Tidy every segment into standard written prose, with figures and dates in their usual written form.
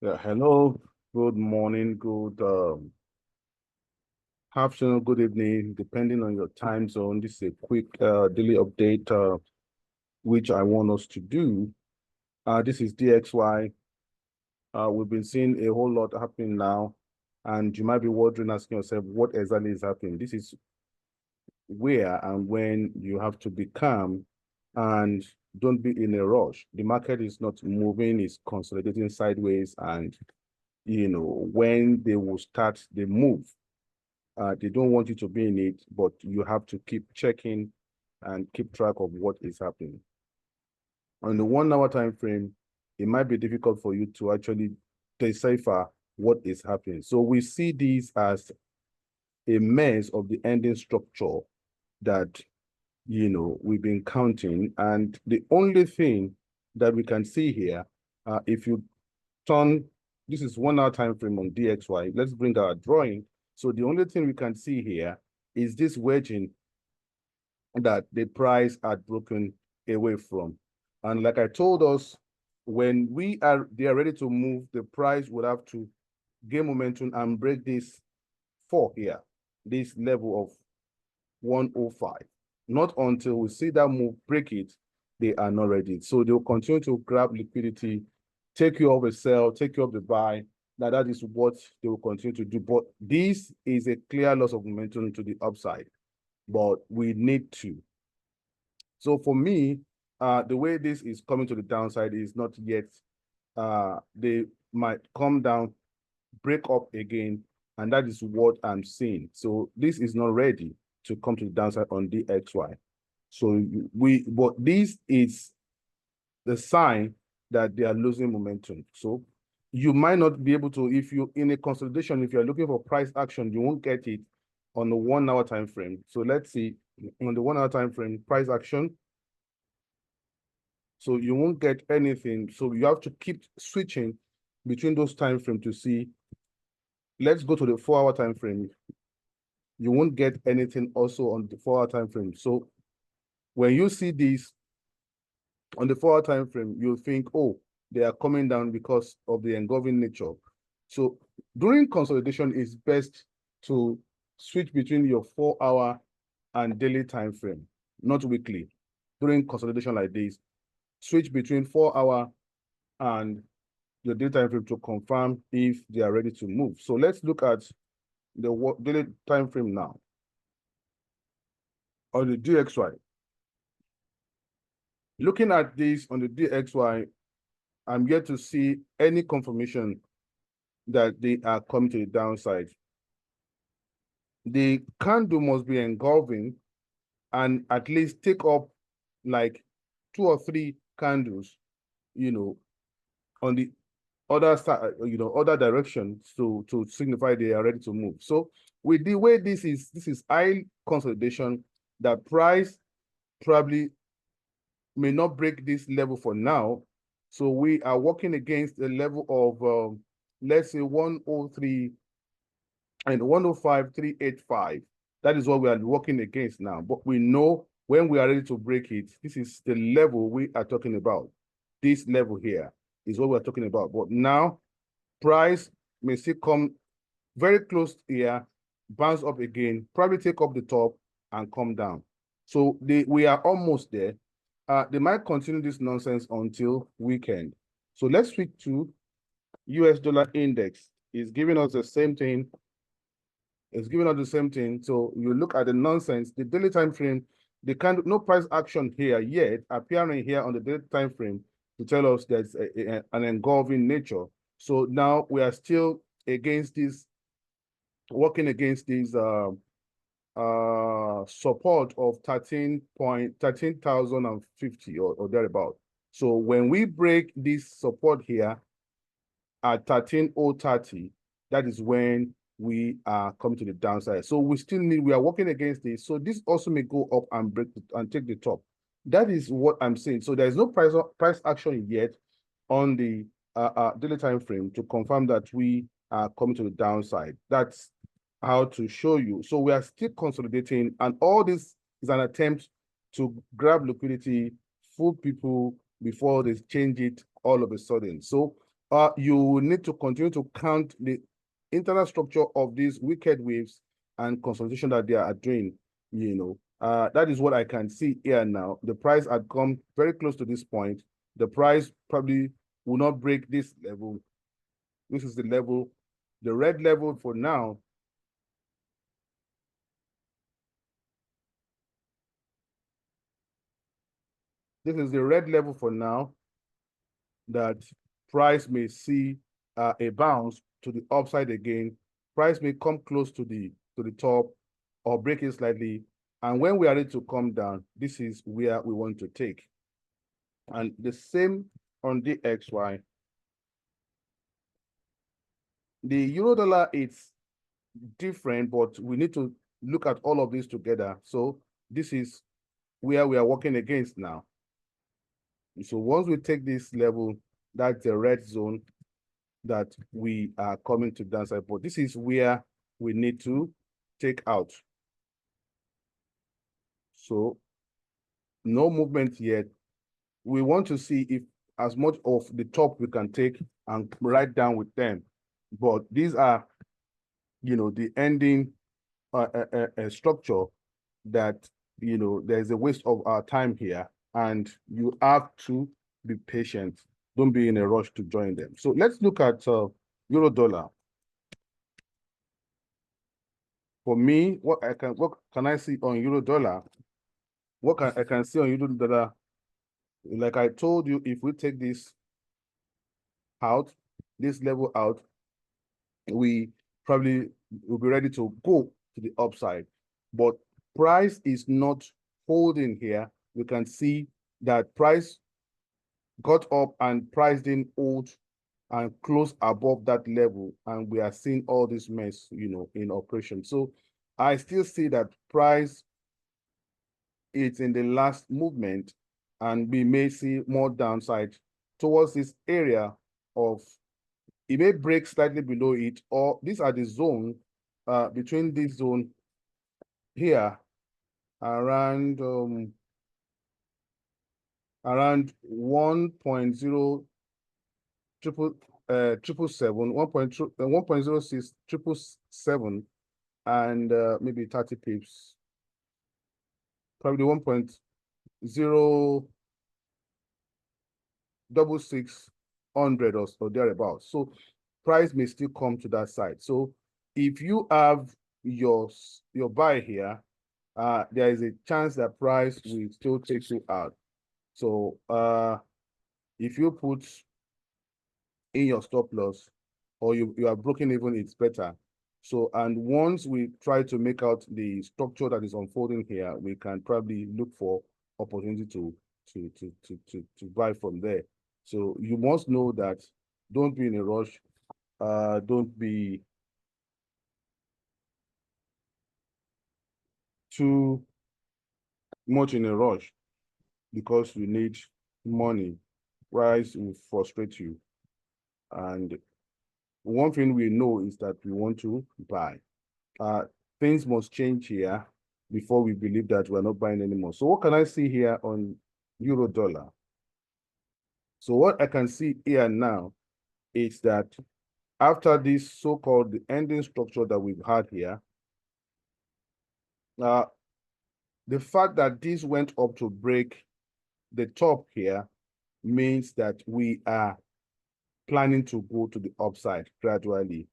Yeah, hello, good morning, good afternoon, good evening, depending on your time zone. This is a quick daily update which I want us to do. This is DXY. We've been seeing a whole lot happening now, and you might be wondering, asking yourself, what exactly is happening? This is where and when you have to be calm and don't be in a rush. The market is not moving, it's consolidating sideways, and when they will start the move, they don't want you to be in it, but you have to keep checking and keep track of what is happening. On the 1 hour time frame, it might be difficult for you to actually decipher what is happening. So we see this as a mess of the ending structure that we've been counting. And the only thing that we can see here, if you turn, this is 1 hour time frame on DXY. Let's bring our drawing. So the only thing we can see here is this wedging that the price had broken away from. And like I told us, when they are ready to move, the price would have to gain momentum and break this 4 here, this level of 105. Not until we see that move break it, they are not ready. So they'll continue to grab liquidity, take you off a sell, take you off the buy. Now that is what they will continue to do. But this is a clear loss of momentum to the upside. But we need to. So for me, the way this is coming to the downside is not yet. They might come down, break up again, and that is what I'm seeing. So this is not ready to come to the downside on DXY. So but this is the sign that they are losing momentum. So you might not be able to, if you in a consolidation, if you're looking for price action, you won't get it on the 1 hour time frame. So let's see on the 1 hour time frame, price action. So you won't get anything. So you have to keep switching between those time frames to see. Let's go to the 4 hour time frame. You won't get anything also on the 4 hour time frame. So when you see this on the 4 hour time frame, you'll think, oh, they are coming down because of the engulfing nature. So during consolidation, it's best to switch between your 4 hour and daily time frame, not weekly. During consolidation like this, switch between 4 hour and the daily time frame to confirm if they are ready to move. So let's look at the daily time frame now on the DXY. Looking at this on the DXY, I'm yet to see any confirmation that they are coming to the downside. The candle must be engulfing and at least take up like 2 or 3 candles, on the other side, other direction to signify they are ready to move. So with the way this is high consolidation, that price probably may not break this level for now. So we are working against a level of, let's say 103 and 105,385. That is what we are working against now. But we know when we are ready to break it, this is the level we are talking about. This level here is what we're talking about. But now, price may still come very close here, bounce up again, probably take up the top and come down. So we are almost there. They might continue this nonsense until weekend. So let's switch to US dollar index. It's giving us the same thing. It's giving us the same thing. So you look at the nonsense, the daily time frame, the kind of no price action here yet appearing here on the daily time frame to tell us there's an engulfing nature. So now we are still against this, working against this support of 13,050 or thereabout. So when we break this support here at 13,030, that is when we are coming to the downside. So we are working against this. So this also may go up and break and take the top. That is what I'm saying. So there's no price action yet on the daily time frame to confirm that we are coming to the downside. That's how to show you. So we are still consolidating, and all this is an attempt to grab liquidity, fool people before they change it all of a sudden. So you need to continue to count the internal structure of these wicked waves and consolidation that they are doing, that is what I can see here now. The price had come very close to this point. The price probably will not break this level. This is the level, the red level for now. This is the red level for now that price may see a bounce to the upside again. Price may come close to the top or break it slightly. And when we are ready to come down, this is where we want to take. And the same on the XY. The euro dollar is different, but we need to look at all of this together. So this is where we are working against now. So once we take this level, that's the red zone that we are coming to downside, but this is where we need to take out. So no movement yet. We want to see if as much of the top we can take and write down with them. But these are, the ending structure that, there's a waste of our time here, and you have to be patient. Don't be in a rush to join them. So let's look at euro dollar. For me, what can I see on euro dollar? What I can see on euro dollar, like I told you, if we take this out, this level out, we probably will be ready to go to the upside. But price is not holding here. We can see that price got up and price didn't hold and close above that level, and we are seeing all this mess, in operation. So I still see that price is in the last movement, and we may see more downside towards this area of, it may break slightly below it, or these are the zone between this zone here around 1.0 triple seven, 1.06 triple seven, and maybe 30 pips, probably 1.066 or thereabouts. So price may still come to that side. So if you have your buy here, there is a chance that price will still take you out. So if you put in your stop loss, or you are broken even, it's better. So, and once we try to make out the structure that is unfolding here, we can probably look for opportunity to buy from there. So you must know that don't be in a rush. Don't be too much in a rush because you need money. Price will frustrate you. And one thing we know is that we want to buy. Things must change here before we believe that we're not buying anymore. So what can I see here on euro dollar? So what I can see here now is that after this so-called ending structure that we've had here, the fact that this went up to break the top here means that we are planning to go to the upside gradually.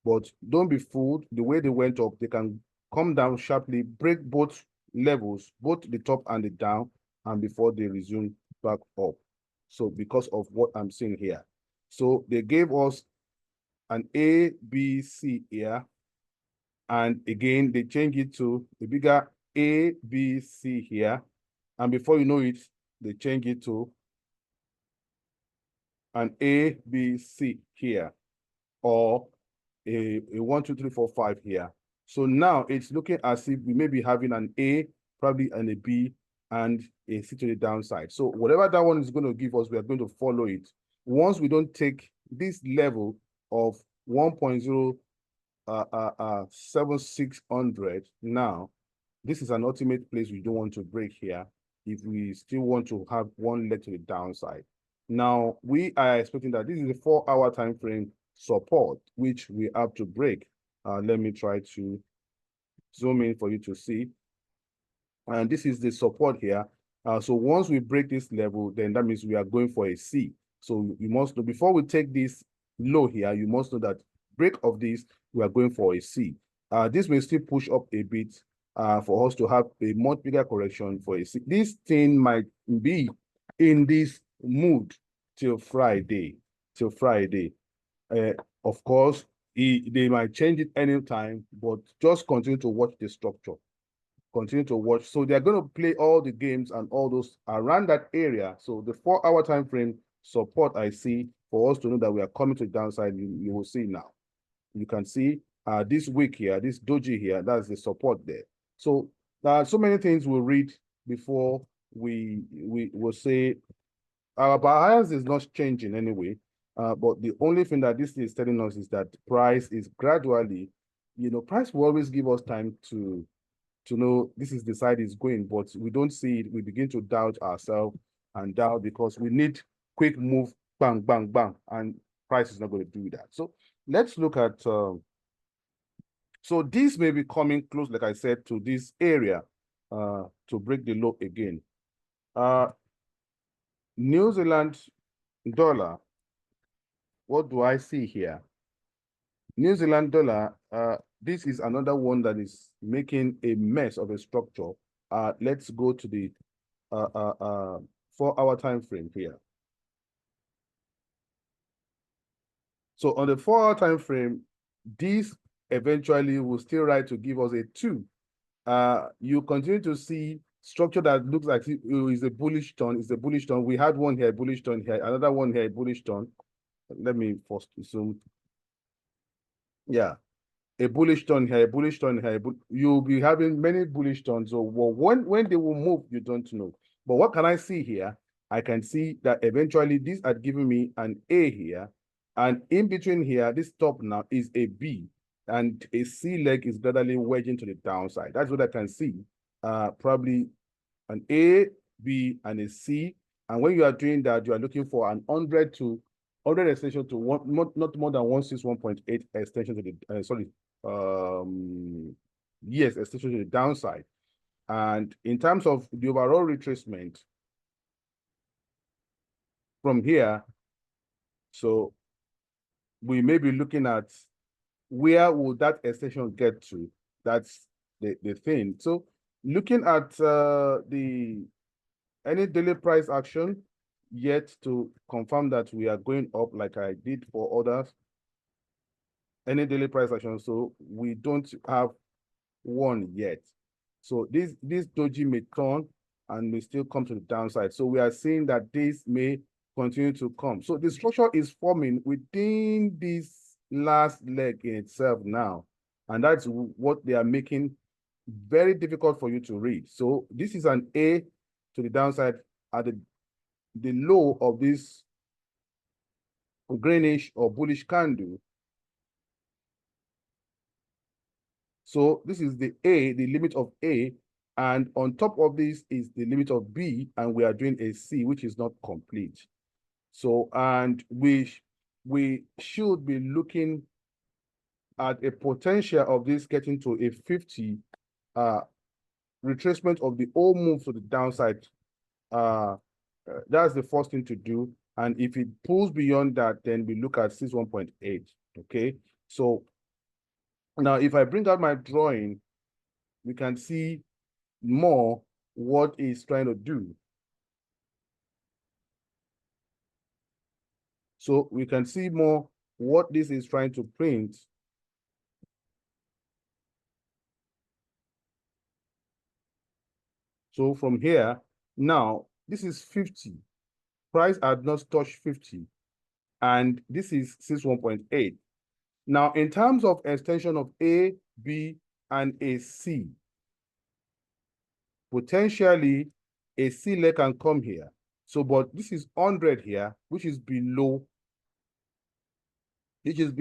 But don't be fooled. The way they went up, they can come down sharply, break both levels, both the top and the down, and before they resume back up. So because of what I'm seeing here. So they gave us an A, B, C here. And again, they change it to a bigger A, B, C here. And before you know it, they change it to an A, B, C here, or a 1, 2, 3, 4, 5 here. So now it's looking as if we may be having an A, probably, and a B, and a C to the downside. So whatever that one is going to give us, we are going to follow it. Once we don't take this level of 1.07600 now, this is an ultimate place we don't want to break here if we still want to have one leg to the downside. Now we are expecting that this is a 4-hour time frame support, which we have to break. Let me try to zoom in for you to see. And this is the support here. So once we break this level, then that means we are going for a C. So you must know, before we take this low here, you must know that break of this, we are going for a C. This may still push up a bit for us to have a much bigger correction for a C. This thing might be in this mood till Friday. Of course, they might change it anytime, but just continue to watch the structure. Continue to watch. So they're going to play all the games and all those around that area. So the 4-hour time frame support I see for us to know that we are coming to the downside, you will see now. You can see this wick here, this doji here, that's the support there. So so many things we'll read before we will say our bias is not changing anyway. But the only thing that this is telling us is that price is gradually, price will always give us time to know this is the side it's going, but we don't see it. We begin to doubt ourselves and doubt because we need quick move, bang, bang, bang, and price is not going to do that. So let's look at, so this may be coming close, like I said, to this area to break the low again. New Zealand dollar, what do I see here? New Zealand dollar, this is another one that is making a mess of a structure. Let's go to the 4-hour time frame here. So on the 4-hour time frame, this eventually will still rise to give us a 2. You continue to see structure that looks like it is a bullish turn. It's a bullish turn. We had one here, bullish turn here, another one here, bullish turn. Let me first zoom. Yeah, a bullish turn here, a bullish turn here. You'll be having many bullish turns. So when they will move, you don't know. But what can I see here? I can see that eventually this had given me an A here. And in between here, this top now is a B. And a C leg is gradually wedging to the downside. That's what I can see. Probably an A, B, and a C. And when you are doing that, you are looking for an 100 extension to not more than 161.8 extension to the yes, extension to the downside. And in terms of the overall retracement from here, so we may be looking at where will that extension get to? That's the thing. So looking at any daily price action, yet to confirm that we are going up like I did for others. Any daily price action, so we don't have one yet. So this doji may turn and may still come to the downside. So we are seeing that this may continue to come. So the structure is forming within this last leg in itself now. And that's what they are making very difficult for you to read. So this is an A to the downside at the low of this greenish or bullish candle. So this is the A, the limit of A, and on top of this is the limit of B, and we are doing a C, which is not complete. So, and we should be looking at a potential of this getting to a 50 retracement of the old move to the downside. That's the first thing to do. And if it pulls beyond that, then we look at 61.8. Okay. So now if I bring out my drawing, we can see more what it's trying to do. So we can see more what this is trying to print. So from here, now this is 50. Price had not touched 50. And this is 61.8. Now, in terms of extension of A, B, and a C, potentially a C leg can come here. So, but this is 100 here, which is below, which is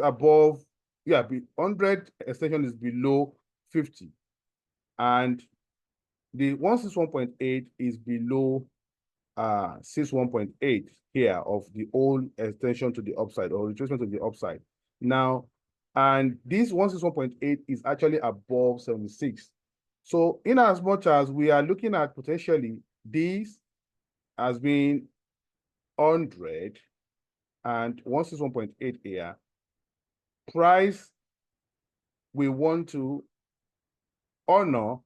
above, yeah, 100 extension is below 50. And the 161.8 is below 61.8 here of the old extension to the upside or retracement to the upside. Now, and this 161.8 is actually above 76. So in as much as we are looking at potentially this as being 100 and 161.8 here, price, we want to honor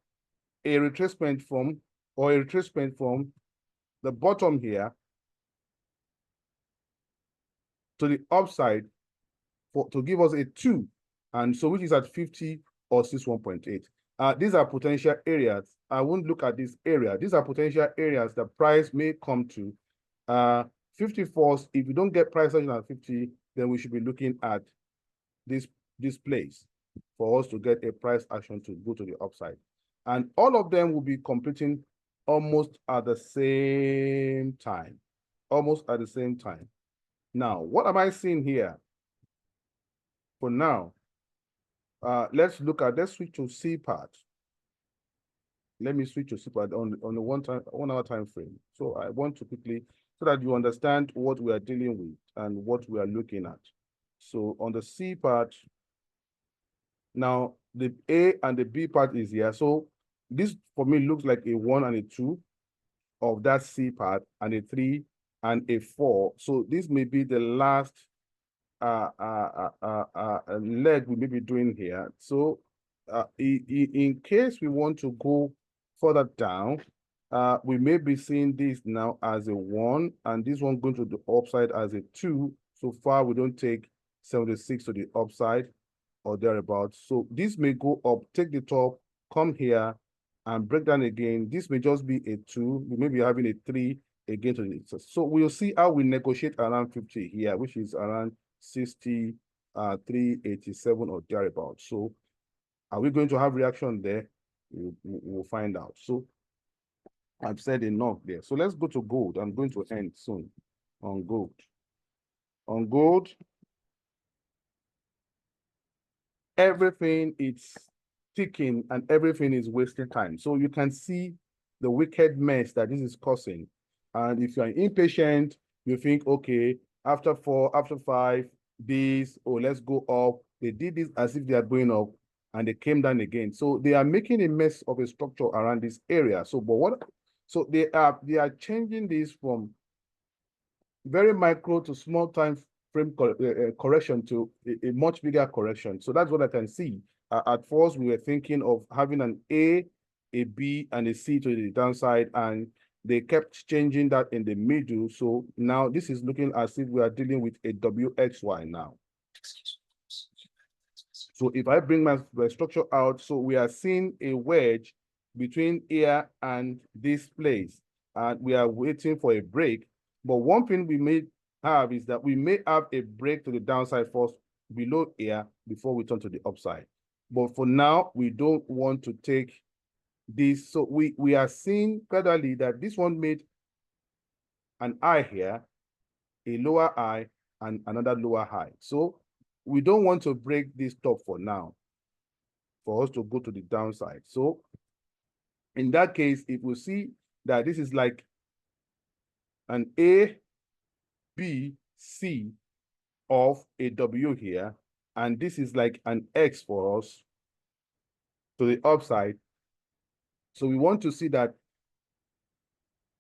a retracement from the bottom here to the upside to give us a 2, and so which is at 50 or 61.8. These are potential areas. I won't look at this area. These are potential areas that price may come to. 54, if you don't get price action at 50, then we should be looking at this place for us to get a price action to go to the upside. And all of them will be completing almost at the same time. Almost at the same time. Now, what am I seeing here? For now, let's switch to C part. Let me switch to C part on the 1 hour time frame. So I want to quickly, so that you understand what we are dealing with and what we are looking at. So on the C part, now the A and the B part is here. So this for me looks like a 1 and a 2 of that C part, and a 3 and a 4. So this may be the last leg we may be doing here. So in case we want to go further down, we may be seeing this now as a 1, and this one going to the upside as a 2. So far, we don't take 76 to the upside or thereabouts. So this may go up, take the top, come here, and break down again. This may just be a 2. We may be having a 3 again to the. So we'll see how we negotiate around 50 here, which is around 60, 387 or thereabouts. So are we going to have reaction there? We'll find out. So I've said enough there. So let's go to gold. I'm going to end soon on gold. On gold, everything is ticking and everything is wasting time. So you can see the wicked mess that this is causing. And if you're impatient, you think, okay, after 4, after 5, this, oh, let's go up. They did this as if they are going up, and they came down again. So they are making a mess of a structure around this area. So, but what? So they are changing this from very micro to small time frame correction to a much bigger correction. So that's what I can see. At first, we were thinking of having an A, B, and a C to the downside, and they kept changing that in the middle. So now this is looking as if we are dealing with a WXY now. So if I bring my structure out, so we are seeing a wedge between here and this place, and we are waiting for a break. But one thing we may have is that we may have a break to the downside first below here before we turn to the upside. But for now, we don't want to take this. So we are seeing clearly that this one made an high here, a lower high, and another lower high. So we don't want to break this top for now for us to go to the downside. So in that case, if we see that this is like an A, B, C of a W here, and this is like an X for us to the upside. So we want to see that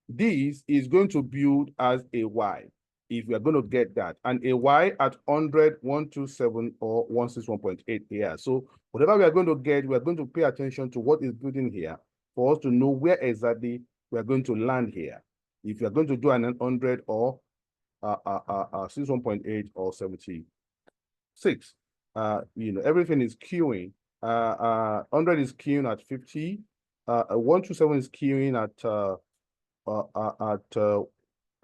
this is going to build as a Y, if we are going to get that, and a Y at 100, 127, or 161.8 here. So whatever we are going to get, we are going to pay attention to what is building here for us to know where exactly we are going to land here. If you are going to do an 100 or 61.8 or 76, everything is queuing. 100 is queuing at 50. 127 is queuing at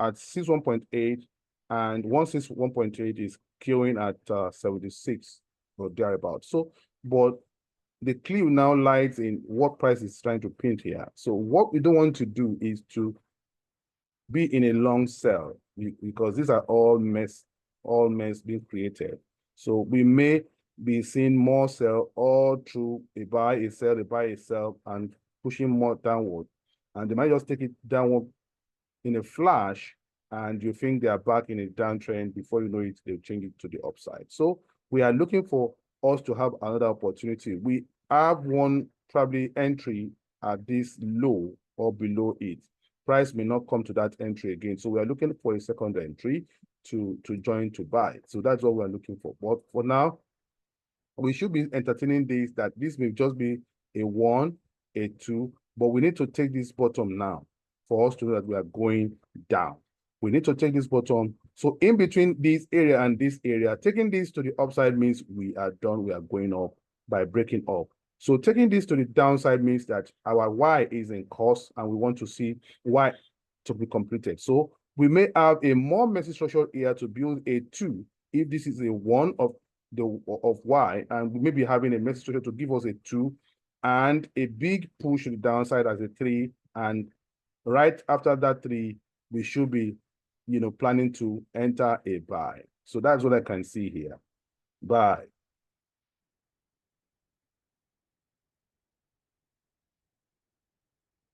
61.8, and 161.8 is queuing at 76 or thereabouts. So, but the clue now lies in what price is trying to paint here. So what we don't want to do is to be in a long sell, because these are all mess being created. So we may be seeing more sell all through a buy, a sell, a buy, a sell, and pushing more downward. And they might just take it downward in a flash, and you think they are back in a downtrend. Before you know it, they'll change it to the upside. So we are looking for us to have another opportunity. We have one probably entry at this low or below it. Price may not come to that entry again. So we are looking for a second entry to join to buy. So that's what we're looking for. But for now, we should be entertaining this, that this may just be a 1, a 2, but we need to take this bottom now for us to know that we are going down. We need to take this bottom. So in between this area and this area, taking this to the upside means we are done. We are going up by breaking up. So taking this to the downside means that our Y is in course, and we want to see Y to be completed. So we may have a more messy structure here to build a 2 if this is a 1 of Y, and we may be having a messy structure to give us a 2 and a big push to the downside as a 3, and right after that 3 we should be planning to enter a buy. So that's what I can see here. Buy.